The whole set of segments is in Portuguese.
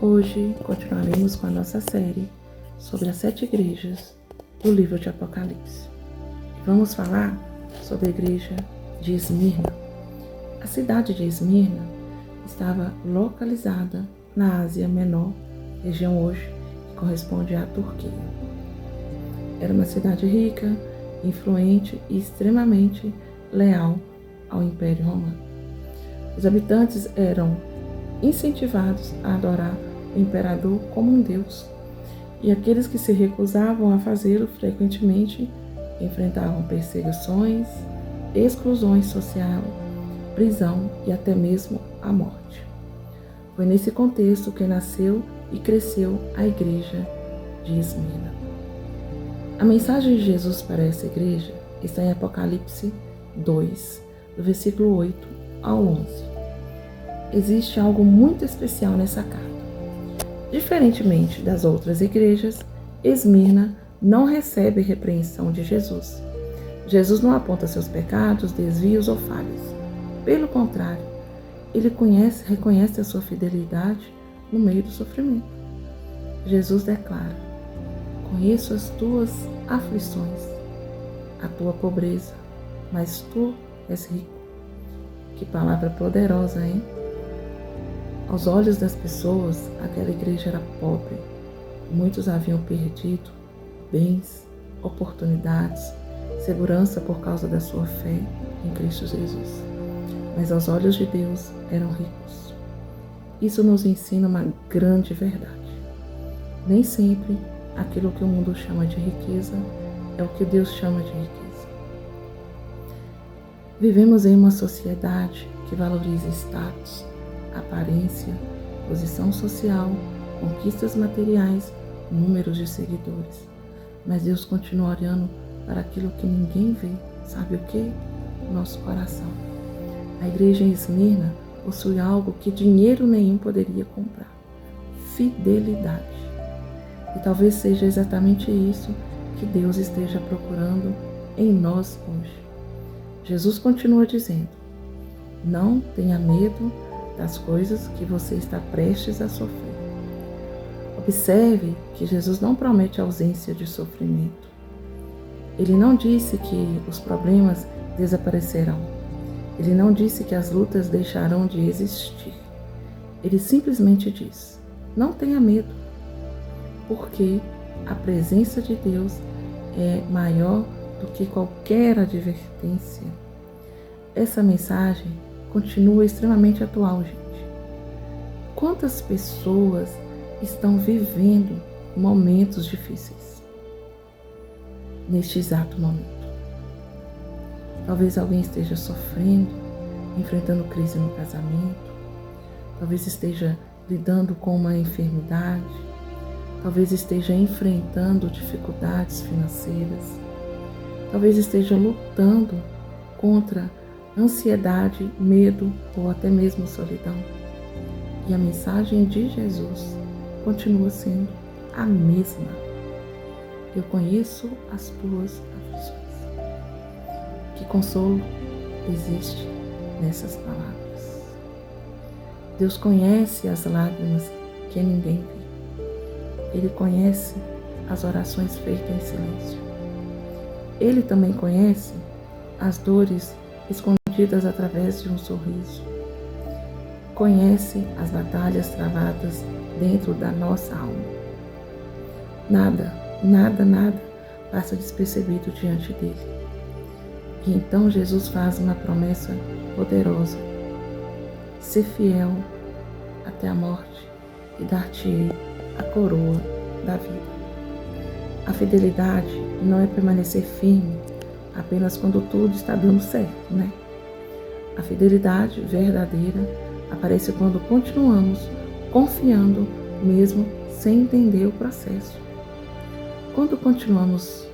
Hoje continuaremos com a nossa série sobre as 7 igrejas do livro de Apocalipse. Vamos falar sobre a igreja de Esmirna. A cidade de Esmirna estava localizada na Ásia Menor, região hoje que corresponde à Turquia. Era uma cidade rica, influente e extremamente leal ao Império Romano. Os habitantes eram incentivados a adorar o imperador como um deus, e aqueles que se recusavam a fazê-lo frequentemente enfrentavam perseguições, exclusões social, prisão e até mesmo a morte. Foi nesse contexto que nasceu e cresceu a igreja de Esmirna. A mensagem de Jesus para essa igreja está em Apocalipse 2, do versículo 8 ao 11. Existe algo muito especial nessa carta. Diferentemente das outras igrejas, Esmirna não recebe repreensão de Jesus. Jesus não aponta seus pecados, desvios ou falhas. Pelo contrário, ele reconhece a sua fidelidade no meio do sofrimento. Jesus declara: conheço as tuas aflições, a tua pobreza, mas tu és rico. Que palavra poderosa, hein? Aos olhos das pessoas, aquela igreja era pobre. Muitos haviam perdido bens, oportunidades, segurança por causa da sua fé em Cristo Jesus. Mas aos olhos de Deus eram ricos. Isso nos ensina uma grande verdade. Nem sempre aquilo que o mundo chama de riqueza é o que Deus chama de riqueza. Vivemos em uma sociedade que valoriza status, aparência, posição social, conquistas materiais, números de seguidores. Mas Deus continua olhando para aquilo que ninguém vê. Sabe o que? Nosso coração. A igreja em Esmirna possui algo que dinheiro nenhum poderia comprar: fidelidade. E talvez seja exatamente isso que Deus esteja procurando em nós hoje. Jesus continua dizendo: não tenha medo das coisas que você está prestes a sofrer. Observe que Jesus não promete ausência de sofrimento. Ele não disse que os problemas desaparecerão. Ele não disse que as lutas deixarão de existir. Ele simplesmente diz: não tenha medo, porque a presença de Deus é maior do que qualquer advertência. Essa mensagem continua extremamente atual, gente. Quantas pessoas estão vivendo momentos difíceis neste exato momento? Talvez alguém esteja sofrendo, enfrentando crise no casamento, talvez esteja lidando com uma enfermidade, talvez esteja enfrentando dificuldades financeiras, talvez esteja lutando contra ansiedade, medo ou até mesmo solidão. E a mensagem de Jesus continua sendo a mesma: eu conheço as tuas aflições. Que consolo existe nessas palavras. Deus conhece as lágrimas que ninguém vê. Ele conhece as orações feitas em silêncio. Ele também conhece as dores escondidas através de um sorriso. Conhece as batalhas travadas dentro da nossa alma. Nada passa despercebido diante dele. E então Jesus faz uma promessa poderosa: ser fiel até a morte e dar-te-ei a coroa da vida. A fidelidade não é permanecer firme apenas quando tudo está dando certo, né? A fidelidade verdadeira aparece quando continuamos confiando mesmo sem entender o processo. Quando continuamos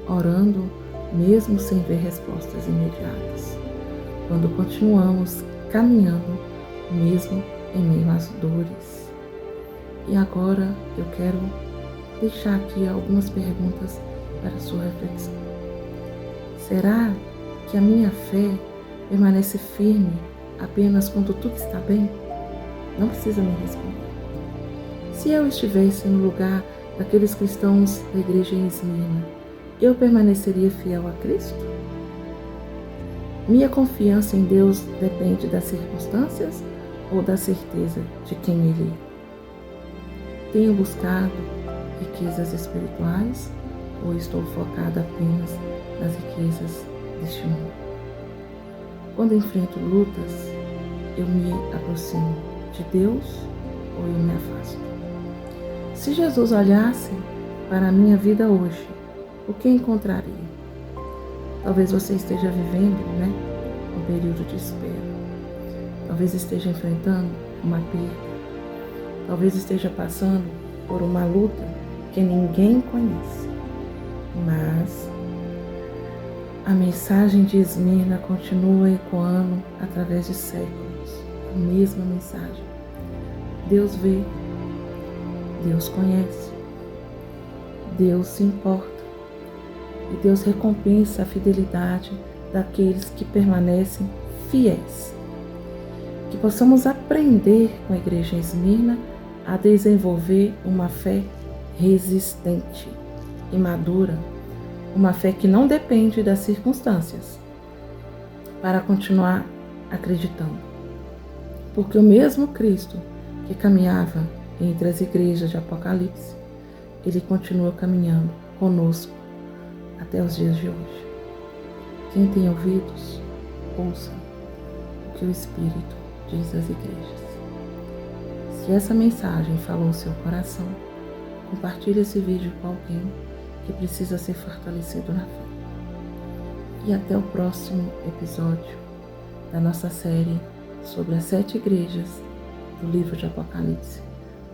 orando mesmo sem ver respostas imediatas. Quando continuamos caminhando mesmo em meio às dores. E agora eu quero deixar aqui algumas perguntas para a sua reflexão. Será que a minha fé permanece firme apenas quando tudo está bem? Não precisa me responder. Se eu estivesse no lugar daqueles cristãos da igreja em Esmirna, eu permaneceria fiel a Cristo? Minha confiança em Deus depende das circunstâncias ou da certeza de quem Ele é? Tenho buscado riquezas espirituais ou estou focada apenas nas riquezas deste mundo? Quando enfrento lutas, eu me aproximo de Deus ou eu me afasto? Se Jesus olhasse para a minha vida hoje, o que encontraria? Talvez você esteja vivendo, um período de espera. Talvez esteja enfrentando uma perda. Talvez esteja passando por uma luta que ninguém conhece. Mas a mensagem de Esmirna continua ecoando através de séculos. A mesma mensagem. Deus vê, Deus conhece, Deus se importa e Deus recompensa a fidelidade daqueles que permanecem fiéis. Que possamos aprender com a igreja em Esmirna a desenvolver uma fé resistente e madura, uma fé que não depende das circunstâncias, para continuar acreditando. Porque o mesmo Cristo que caminhava entre as igrejas de Apocalipse, Ele continua caminhando conosco até os dias de hoje. Quem tem ouvidos, ouça o que o Espírito diz às igrejas. Se essa mensagem falou o seu coração, compartilhe esse vídeo com alguém que precisa ser fortalecido na fé. E até o próximo episódio da nossa série sobre as 7 igrejas do livro de Apocalipse,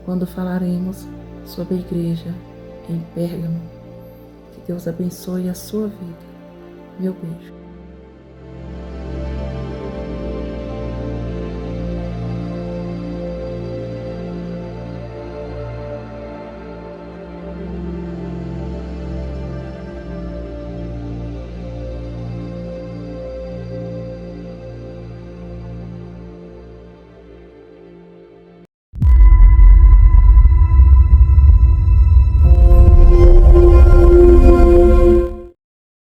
quando falaremos sobre a igreja em Pérgamo. Que Deus abençoe a sua vida. Meu beijo.